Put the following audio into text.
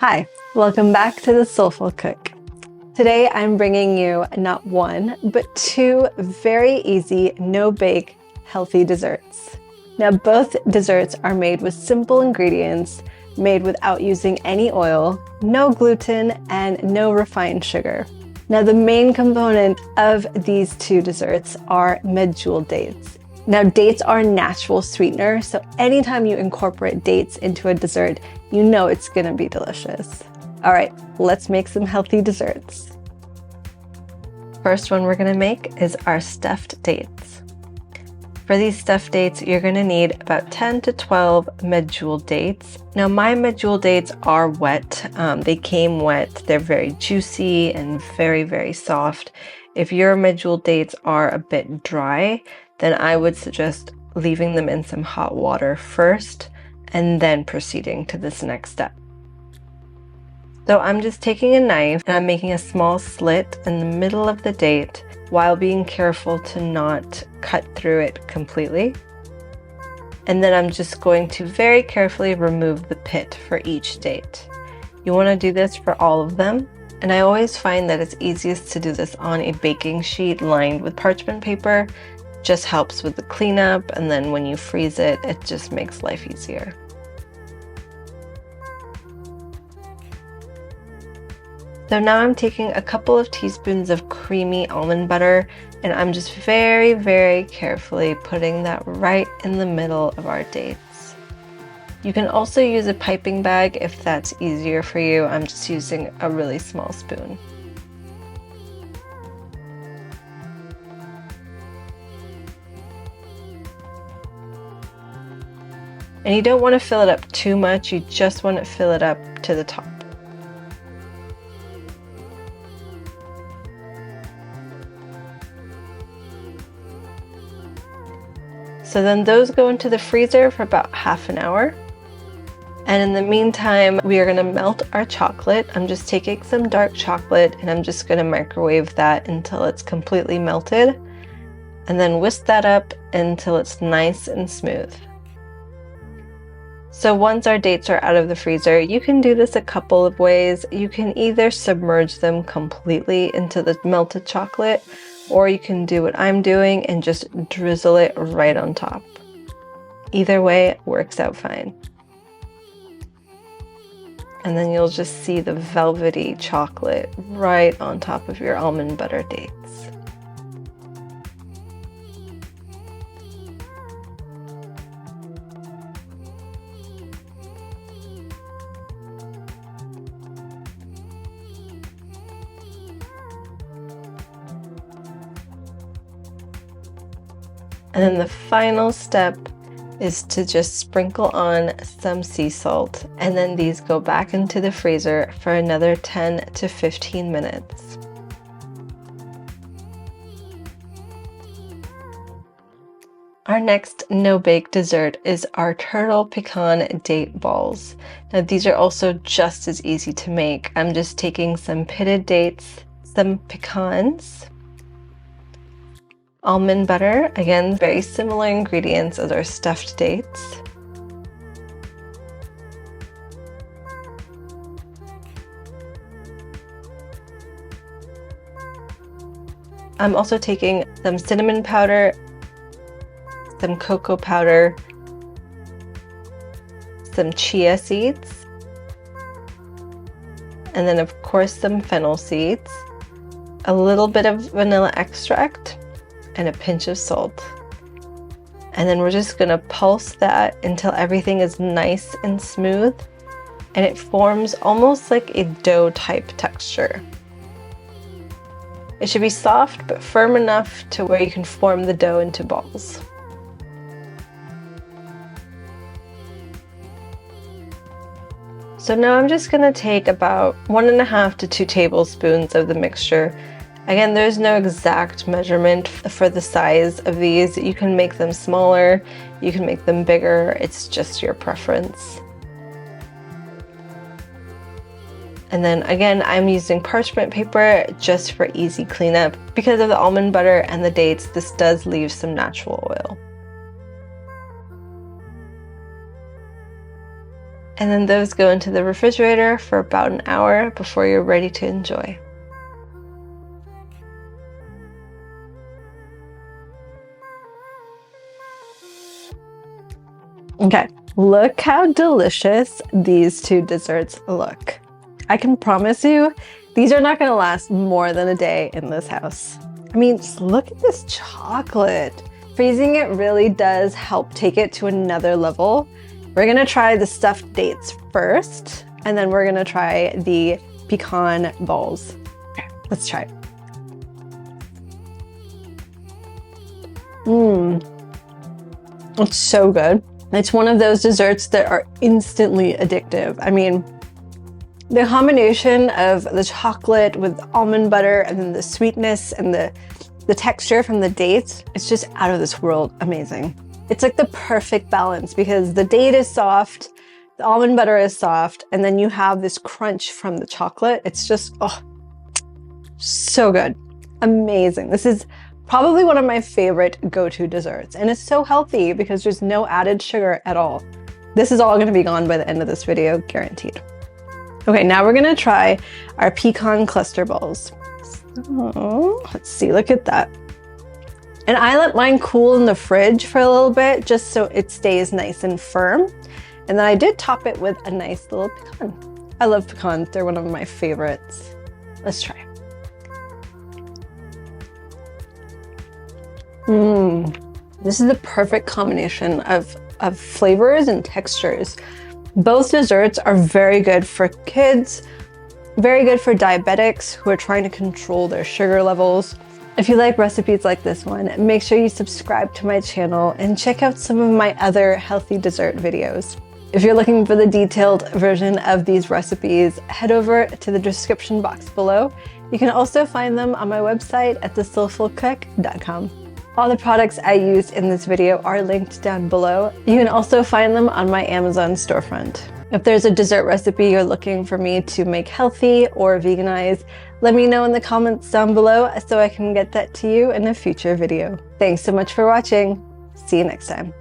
Hi, welcome back to the Soulful Cook. Today I'm bringing you not one, but two very easy, no-bake, healthy desserts. Now both desserts are made with simple ingredients, made without using any oil, no gluten, and no refined sugar. Now the main component of these two desserts are Medjool dates. Now dates are a natural sweetener, so anytime you incorporate dates into a dessert, you know it's gonna be delicious. All right, let's make some healthy desserts. First one we're gonna make is our stuffed dates. For these stuffed dates, you're gonna need about 10 to 12 Medjool dates. Now my Medjool dates are wet. They came wet. They're very juicy and very, very soft. If your Medjool dates are a bit dry, then I would suggest leaving them in some hot water first and then proceeding to this next step. So I'm just taking a knife and I'm making a small slit in the middle of the date while being careful to not cut through it completely. And then I'm just going to very carefully remove the pit for each date. You want to do this for all of them. And I always find that it's easiest to do this on a baking sheet lined with parchment paper. Just helps with the cleanup, and then when you freeze it, it just makes life easier. So now I'm taking a couple of teaspoons of creamy almond butter, and I'm just very, very carefully putting that right in the middle of our dates. You can also use a piping bag if that's easier for you. I'm just using a really small spoon. And you don't want to fill it up too much, you just want to fill it up to the top. So then those go into the freezer for about half an hour. And in the meantime, we are going to melt our chocolate. I'm just taking some dark chocolate and I'm just going to microwave that until it's completely melted. And then whisk that up until it's nice and smooth. So once our dates are out of the freezer, you can do this a couple of ways. You can either submerge them completely into the melted chocolate, or you can do what I'm doing and just drizzle it right on top. Either way works out fine. And then you'll just see the velvety chocolate right on top of your almond butter dates. And then the final step is to just sprinkle on some sea salt, and then these go back into the freezer for another 10 to 15 minutes. Our next no-bake dessert is our turtle pecan date balls. Now these are also just as easy to make. I'm just taking some pitted dates, some pecans, almond butter, again, very similar ingredients as our stuffed dates. I'm also taking some cinnamon powder, some cocoa powder, some chia seeds, and then of course some fennel seeds, a little bit of vanilla extract, and a pinch of salt. And then we're just gonna pulse that until everything is nice and smooth and it forms almost like a dough type texture. It should be soft but firm enough to where you can form the dough into balls. So now I'm just gonna take about 1.5 to 2 tablespoons of the mixture. Again, there's no exact measurement for the size of these. You can make them smaller, you can make them bigger, it's just your preference. And then again, I'm using parchment paper just for easy cleanup. Because of the almond butter and the dates, this does leave some natural oil. and then those go into the refrigerator for about an hour before you're ready to enjoy. Okay, look how delicious these two desserts look. I can promise you, these are not gonna last more than a day in this house. I mean, just look at this chocolate. Freezing it really does help take it to another level. We're gonna try the stuffed dates first, and then we're gonna try the pecan balls. Okay, let's try it. It's so good. It's one of those desserts that are instantly addictive. I mean, the combination of the chocolate with almond butter and then the sweetness and the texture from the dates, it's just out of this world amazing. It's like the perfect balance because the date is soft, the almond butter is soft, and then you have this crunch from the chocolate. It's just, oh, so good. Amazing. This is probably one of my favorite go-to desserts, and it's so healthy because there's no added sugar at all. This is all gonna be gone by the end of this video, guaranteed. Okay, now we're gonna try our pecan cluster balls. So, let's see, look at that. And I let mine cool in the fridge for a little bit just so it stays nice and firm. And then I did top it with a nice little pecan. I love pecans, they're one of my favorites. Let's try. This is the perfect combination of flavors and textures. Both desserts are very good for kids, very good for diabetics who are trying to control their sugar levels. If you like recipes like this one, make sure you subscribe to my channel and check out some of my other healthy dessert videos. If you're looking for the detailed version of these recipes, head over to the description box below. You can also find them on my website at thesoulfulcook.com. All the products I used in this video are linked down below. You can also find them on my Amazon storefront. If there's a dessert recipe you're looking for me to make healthy or veganize, let me know in the comments down below so I can get that to you in a future video. Thanks so much for watching. See you next time.